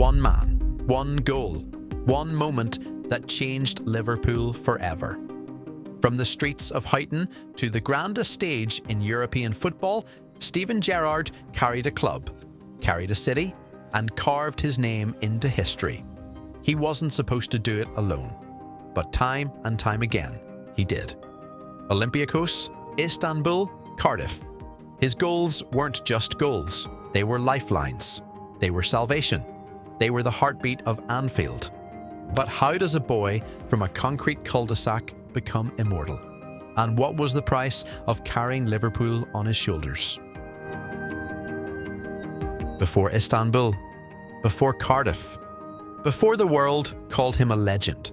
one man, one goal, one moment that changed Liverpool forever. From the streets of Huyton to the grandest stage in European football, Steven Gerrard carried a club, carried a city, and carved his name into history. He wasn't supposed to do it alone, but time and time again, he did. Olympiacos, Istanbul, Cardiff. His goals weren't just goals, they were lifelines. They were salvation. They were the heartbeat of Anfield. But how does a boy from a concrete cul-de-sac become immortal? And what was the price of carrying Liverpool on his shoulders? Before Istanbul, before Cardiff, before the world called him a legend,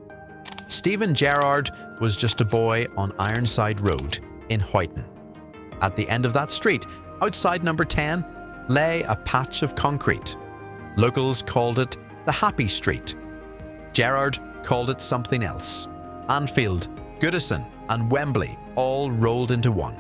Steven Gerrard was just a boy on Ironside Road in Huyton. At the end of that street, outside number 10, lay a patch of concrete. Locals called it the Happy Street. Gerrard called it something else. Anfield, Goodison and Wembley all rolled into one.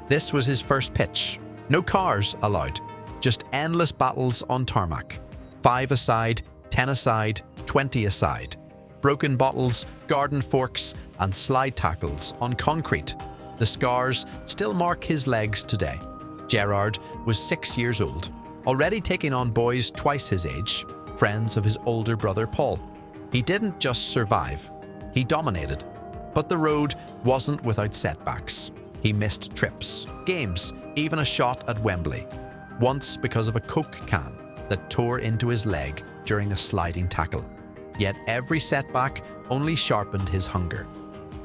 This was his first pitch. No cars allowed, just endless battles on tarmac. 5 aside, 10 aside, 20 aside. Broken bottles, garden forks and slide tackles on concrete. The scars still mark his legs today. Gerrard was 6 years old, already taking on boys twice his age, friends of his older brother Paul. He didn't just survive, he dominated. But the road wasn't without setbacks. He missed trips, games, even a shot at Wembley. Once because of a Coke can that tore into his leg during a sliding tackle. Yet every setback only sharpened his hunger.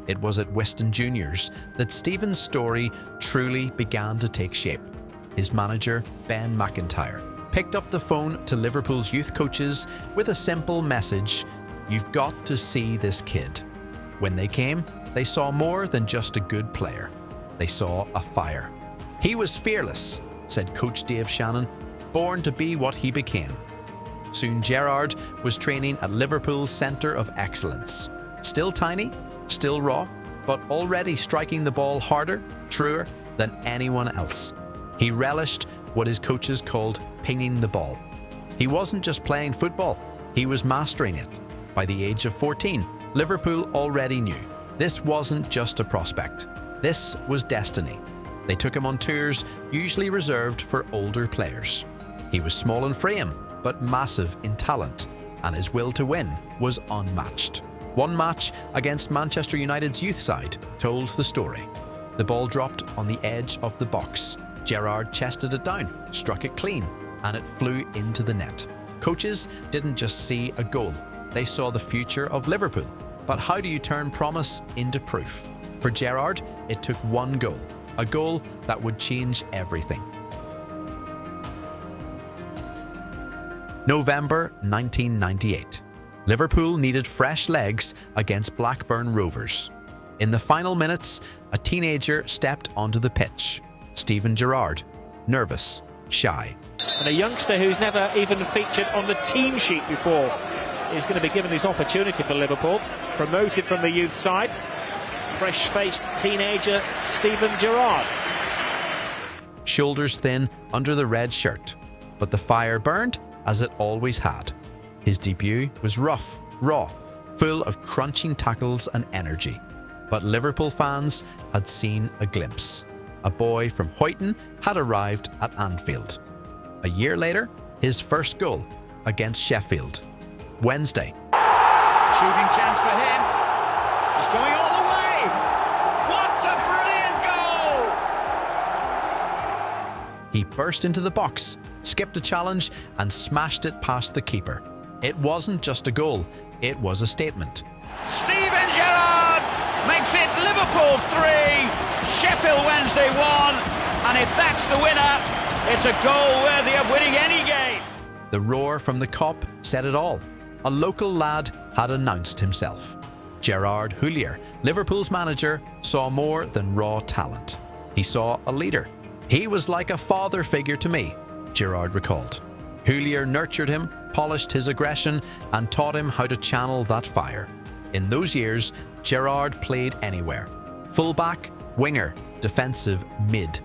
It was at Weston Juniors that Steven's story truly began to take shape. His manager, Ben McIntyre, picked up the phone to Liverpool's youth coaches with a simple message: "You've got to see this kid." When they came, they saw more than just a good player. They saw a fire. "He was fearless," said Coach Dave Shannon, "born to be what he became." Soon Gerrard was training at Liverpool's centre of excellence. Still tiny, still raw, but already striking the ball harder, truer than anyone else. He relished what his coaches called pinging the ball. He wasn't just playing football, he was mastering it. By the age of 14, Liverpool already knew this wasn't just a prospect. This was destiny. They took him on tours usually reserved for older players. He was small in frame, but massive in talent, and his will to win was unmatched. One match against Manchester United's youth side told the story. The ball dropped on the edge of the box. Gerrard chested it down, struck it clean, and it flew into the net. Coaches didn't just see a goal, they saw the future of Liverpool. But how do you turn promise into proof? For Gerrard, it took one goal, a goal that would change everything. November 1998. Liverpool needed fresh legs against Blackburn Rovers. In the final minutes, a teenager stepped onto the pitch. Steven Gerrard, nervous, shy. And a youngster who's never even featured on the team sheet before is going to be given this opportunity for Liverpool. Promoted from the youth side, fresh-faced teenager Steven Gerrard. Shoulders thin under the red shirt, but the fire burned as it always had. His debut was rough, raw, full of crunching tackles and energy. But Liverpool fans had seen a glimpse. A boy from Huyton had arrived at Anfield. A year later, his first goal against Sheffield. Wednesday. Shooting chance for him. He's going all the way. What a brilliant goal! He burst into the box, skipped a challenge, and smashed it past the keeper. It wasn't just a goal, it was a statement. Steven Gerrard makes it Liverpool 3, Sheffield Wednesday 1, and if that's the winner, it's a goal worthy of winning any game. The roar from the Kop said it all. A local lad had announced himself. Gerrard Huyton, Liverpool's manager, saw more than raw talent. He saw a leader. "He was like a father figure to me," Gerrard recalled. Huyton nurtured him, polished his aggression, and taught him how to channel that fire. In those years, Gerrard played anywhere. Fullback, winger, defensive, mid.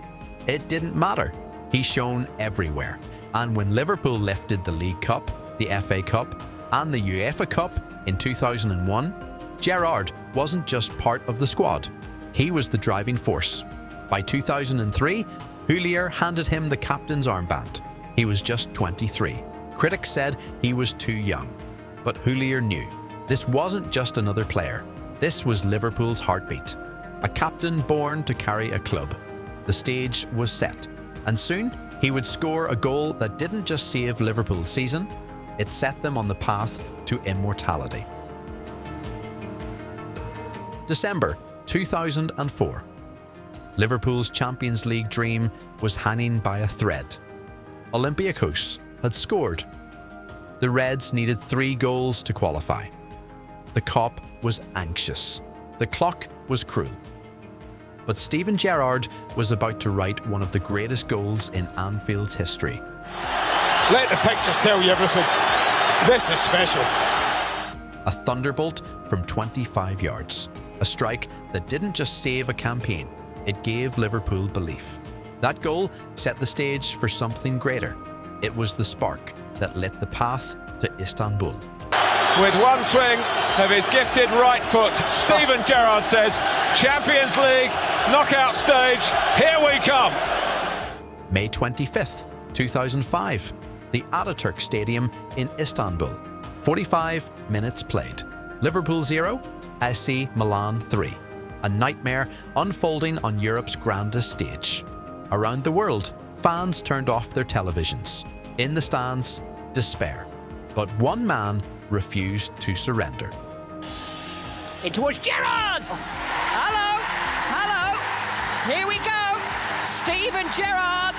It didn't matter. He shone everywhere. And when Liverpool lifted the League Cup, the FA Cup, and the UEFA Cup in 2001, Gerrard wasn't just part of the squad. He was the driving force. By 2003, Huyton handed him the captain's armband. He was just 23. Critics said he was too young. But Huyton knew this wasn't just another player. This was Liverpool's heartbeat. A captain born to carry a club. The stage was set. And soon, he would score a goal that didn't just save Liverpool's season, it set them on the path to immortality. December 2004. Liverpool's Champions League dream was hanging by a thread. Olympiacos had scored. The Reds needed 3 goals to qualify. The Kop was anxious. The clock was cruel. But Steven Gerrard was about to write one of the greatest goals in Anfield's history. Let the pictures tell you everything. This is special. A thunderbolt from 25 yards. A strike that didn't just save a campaign, it gave Liverpool belief. That goal set the stage for something greater. It was the spark that lit the path to Istanbul. With one swing of his gifted right foot, Steven Gerrard says, Champions League, knockout stage, here we come. May 25th, 2005, the Ataturk Stadium in Istanbul. 45 minutes played. Liverpool 0, AC Milan 3. A nightmare unfolding on Europe's grandest stage. Around the world, fans turned off their televisions. In the stands, despair. But one man refused to surrender. In towards Gerrard! Hello! Hello! Here we go! Steven Gerrard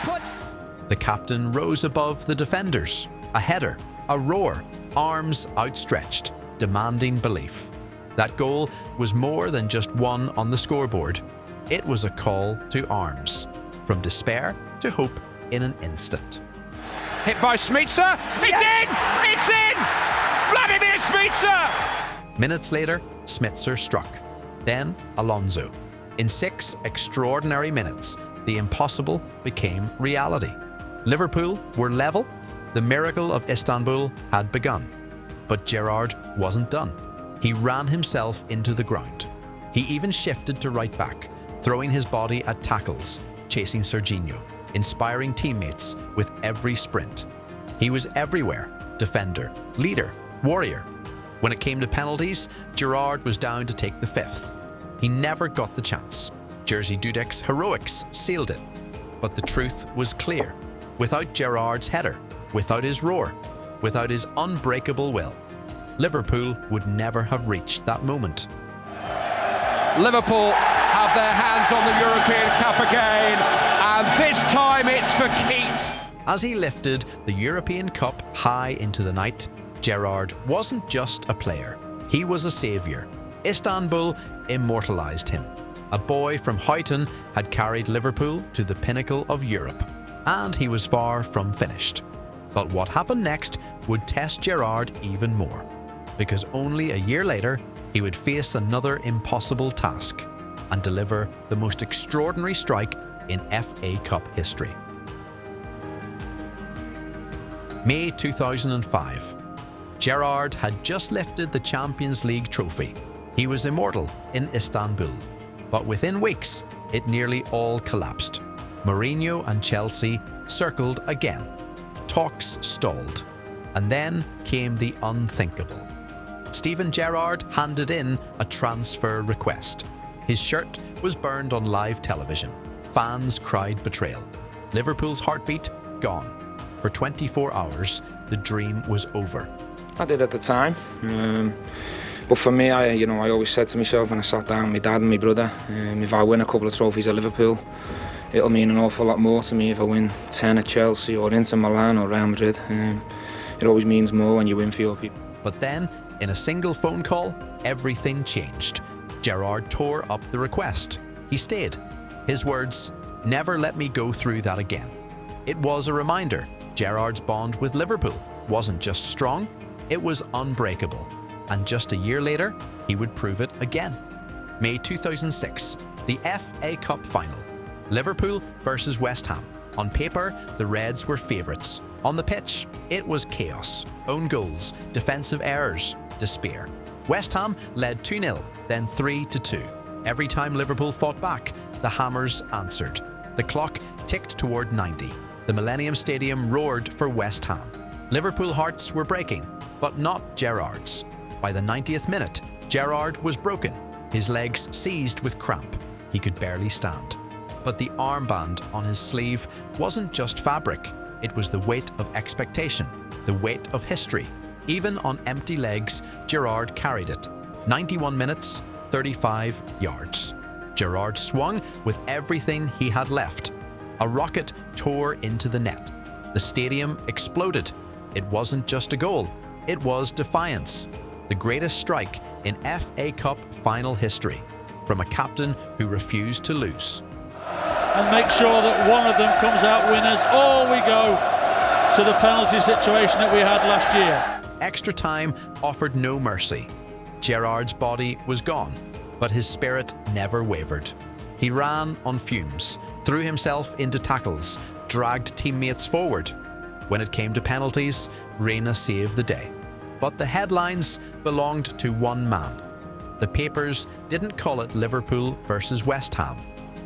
puts... The captain rose above the defenders. A header, a roar, arms outstretched, demanding belief. That goal was more than just one on the scoreboard. It was a call to arms, from despair to hope in an instant. Hit by Smica. It's in! It's in! Vladimir Smica! Minutes later, Smica struck. Then Alonso. In 6 extraordinary minutes, the impossible became reality. Liverpool were level. The miracle of Istanbul had begun. But Gerrard wasn't done. He ran himself into the ground. He even shifted to right back, throwing his body at tackles, chasing Serginho, inspiring teammates with every sprint. He was everywhere, defender, leader, warrior. When it came to penalties, Gerrard was down to take the 5th. He never got the chance. Jerzy Dudek's heroics sealed it. But the truth was clear. Without Gerrard's header, without his roar, without his unbreakable will, Liverpool would never have reached that moment. Liverpool have their hands on the European Cup again, and this time it's for keeps. As he lifted the European Cup high into the night, Gerrard wasn't just a player. He was a saviour. Istanbul immortalised him. A boy from Huyton had carried Liverpool to the pinnacle of Europe, and he was far from finished. But what happened next would test Gerrard even more, because only a year later, he would face another impossible task and deliver the most extraordinary strike in FA Cup history. May 2005. Gerrard had just lifted the Champions League trophy. He was immortal in Istanbul. But within weeks, it nearly all collapsed. Mourinho and Chelsea circled again. Talks stalled. And then came the unthinkable. Steven Gerrard handed in a transfer request. His shirt was burned on live television. Fans cried betrayal. Liverpool's heartbeat gone. For 24 hours, the dream was over. I did at the time. But for me, I always said to myself when I sat down, my dad and my brother, if I win a couple of trophies at Liverpool, it'll mean an awful lot more to me if I win 10 at Chelsea or Inter Milan or Real Madrid. It always means more when you win for your people. But then, in a single phone call, everything changed. Gerrard tore up the request. He stayed. His words, "Never let me go through that again." It was a reminder. Gerrard's bond with Liverpool wasn't just strong, it was unbreakable. And just a year later, he would prove it again. May 2006, the FA Cup final. Liverpool versus West Ham. On paper, the Reds were favourites. On the pitch, it was chaos, own goals, defensive errors, despair. West Ham led 2-0, then 3-2. Every time Liverpool fought back, the Hammers answered. The clock ticked toward 90. The Millennium Stadium roared for West Ham. Liverpool hearts were breaking, but not Gerrard's. By the 90th minute, Gerrard was broken, his legs seized with cramp. He could barely stand. But the armband on his sleeve wasn't just fabric. It was the weight of expectation, the weight of history. Even on empty legs, Gerrard carried it. 91 minutes, 35 yards. Gerrard swung with everything he had left. A rocket tore into the net. The stadium exploded. It wasn't just a goal, it was defiance. The greatest strike in FA Cup final history, from a captain who refused to lose. And make sure that one of them comes out winners, or we go to the penalty situation that we had last year. Extra time offered no mercy. Gerrard's body was gone, but his spirit never wavered. He ran on fumes, threw himself into tackles, dragged teammates forward. When it came to penalties, Reina saved the day. But the headlines belonged to one man. The papers didn't call it Liverpool versus West Ham.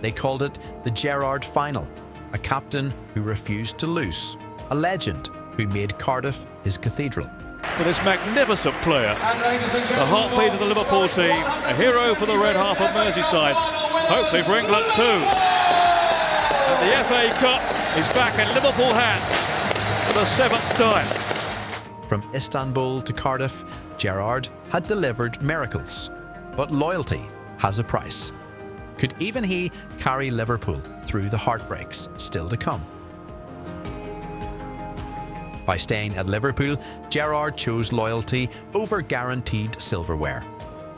They called it the Gerrard Final, a captain who refused to lose, a legend who made Cardiff his cathedral. For this magnificent player, the heartbeat of the Liverpool team, a hero for the red half of Merseyside, hopefully for England too. And the FA Cup is back in Liverpool hands for the 7th time. From Istanbul to Cardiff, Gerrard had delivered miracles. But loyalty has a price. Could even he carry Liverpool through the heartbreaks still to come? By staying at Liverpool, Gerrard chose loyalty over guaranteed silverware.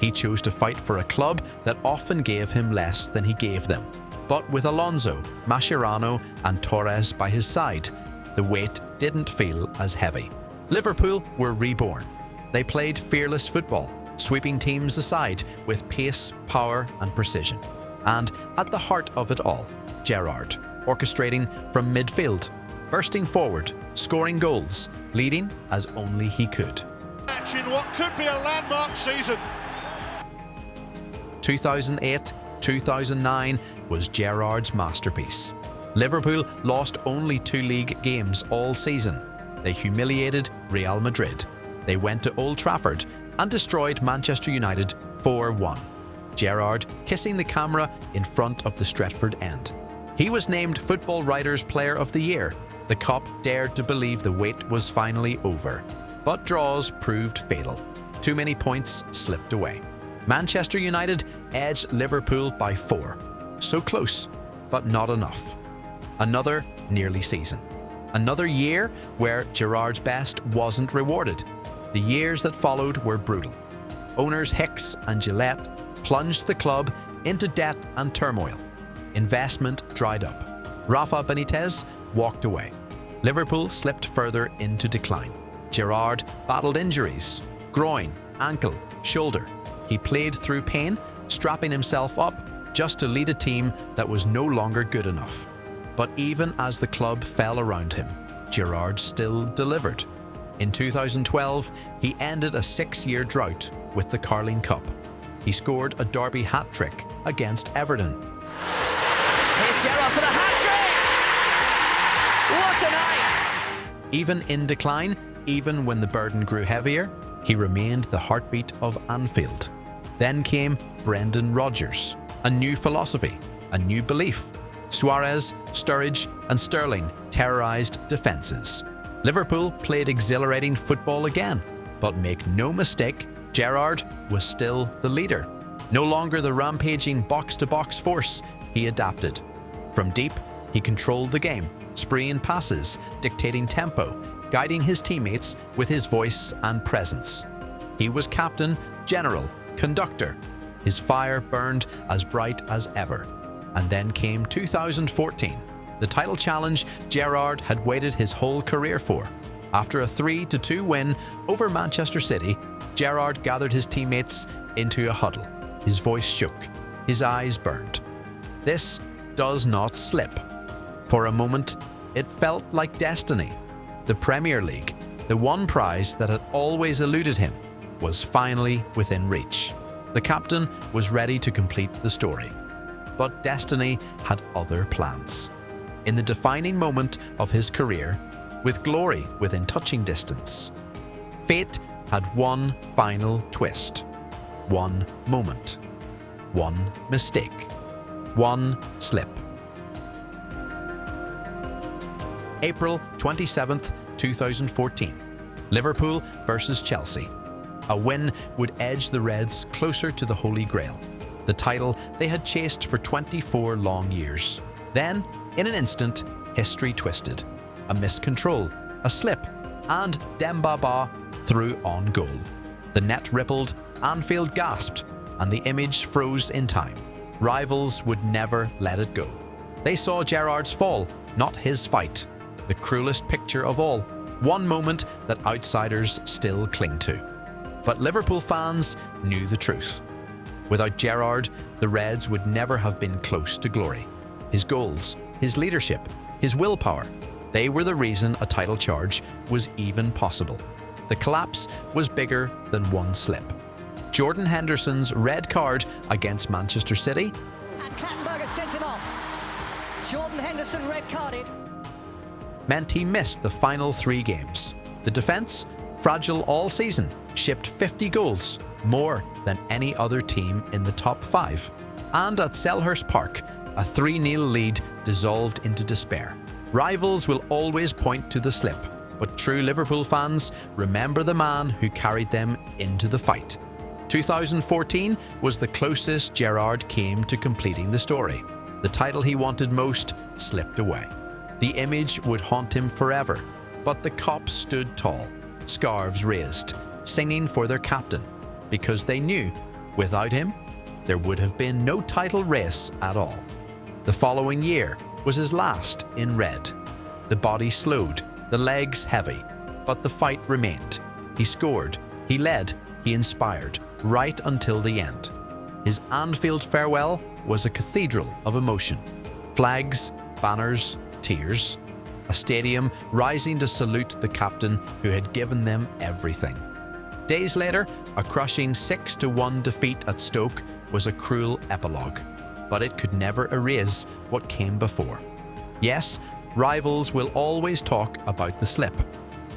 He chose to fight for a club that often gave him less than he gave them. But with Alonso, Mascherano and Torres by his side, the weight didn't feel as heavy. Liverpool were reborn. They played fearless football, sweeping teams aside with pace, power and precision. And at the heart of it all, Gerrard, orchestrating from midfield, bursting forward, scoring goals, leading as only he could. In what could be a landmark season. 2008-2009 was Gerrard's masterpiece. Liverpool lost only 2 league games all season. They humiliated Real Madrid. They went to Old Trafford and destroyed Manchester United 4-1. Gerrard kissing the camera in front of the Stretford end. He was named Football Writers' Player of the Year. The Kop dared to believe the wait was finally over. But draws proved fatal. Too many points slipped away. Manchester United edged Liverpool by 4. So close, but not enough. Another nearly season. Another year where Gerrard's best wasn't rewarded. The years that followed were brutal. Owners Hicks and Gillette plunged the club into debt and turmoil. Investment dried up. Rafa Benitez walked away. Liverpool slipped further into decline. Gerrard battled injuries, groin, ankle, shoulder. He played through pain, strapping himself up just to lead a team that was no longer good enough. But even as the club fell around him, Gerrard still delivered. In 2012, he ended a 6-year drought with the Carling Cup. He scored a derby hat-trick against Everton. Here's Gerrard for the hat-trick! What a night! Even in decline, even when the burden grew heavier, he remained the heartbeat of Anfield. Then came Brendan Rodgers, a new philosophy, a new belief. Suarez, Sturridge and Sterling terrorised defences. Liverpool played exhilarating football again, but make no mistake, Gerrard was still the leader. No longer the rampaging box-to-box force, he adapted. From deep, he controlled the game, spraying passes, dictating tempo, guiding his teammates with his voice and presence. He was captain, general, conductor. His fire burned as bright as ever. And then came 2014, the title challenge Gerrard had waited his whole career for. After a 3-2 win over Manchester City, Gerrard gathered his teammates into a huddle. His voice shook, his eyes burned. This does not slip. For a moment, it felt like destiny. The Premier League, the one prize that had always eluded him, was finally within reach. The captain was ready to complete the story. But destiny had other plans. In the defining moment of his career, with glory within touching distance, fate had one final twist, one moment, one mistake, one slip. April 27th, 2014. Liverpool versus Chelsea. A win would edge the Reds closer to the Holy Grail, the title they had chased for 24 long years. Then, in an instant, history twisted. A missed control, a slip, and Demba Ba threw on goal. The net rippled, Anfield gasped, and the image froze in time. Rivals would never let it go. They saw Gerrard's fall, not his fight. The cruelest picture of all, one moment that outsiders still cling to. But Liverpool fans knew the truth. Without Gerrard, the Reds would never have been close to glory. His goals, his leadership, his willpower, they were the reason a title charge was even possible. The collapse was bigger than one slip. Jordan Henderson's red card against Manchester City, And Clattenburg sent him off. Jordan Henderson red carded. meant he missed the final 3 games. The defence, fragile all season, shipped 50 goals, more than any other team in the top 5. And at Selhurst Park, a 3-0 lead dissolved into despair. Rivals will always point to the slip, but true Liverpool fans remember the man who carried them into the fight. 2014 was the closest Gerrard came to completing the story. The title he wanted most slipped away. The image would haunt him forever, but the cops stood tall, scarves raised, singing for their captain, because they knew, without him, there would have been no title race at all. The following year was his last in red. The body slowed, the legs heavy, but the fight remained. He scored, he led, he inspired, right until the end. His Anfield farewell was a cathedral of emotion. Flags, banners, tears. A stadium rising to salute the captain who had given them everything. Days later, a crushing 6-1 defeat at Stoke was a cruel epilogue, but it could never erase what came before. Yes, rivals will always talk about the slip,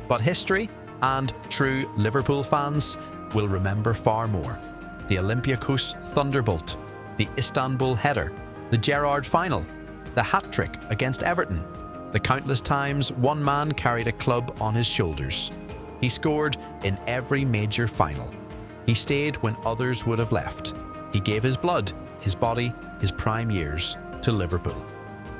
but history and true Liverpool fans will remember far more. The Olympiacos thunderbolt, the Istanbul header, the Gerrard final, the hat-trick against Everton, the countless times one man carried a club on his shoulders. He scored in every major final. He stayed when others would have left. He gave his blood, his body, his prime years to Liverpool.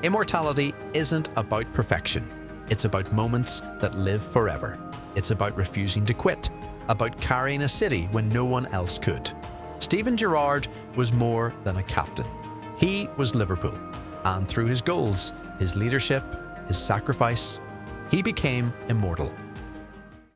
Immortality isn't about perfection. It's about moments that live forever. It's about refusing to quit, about carrying a city when no one else could. Steven Gerrard was more than a captain. He was Liverpool, and through his goals, his leadership, his sacrifice, he became immortal.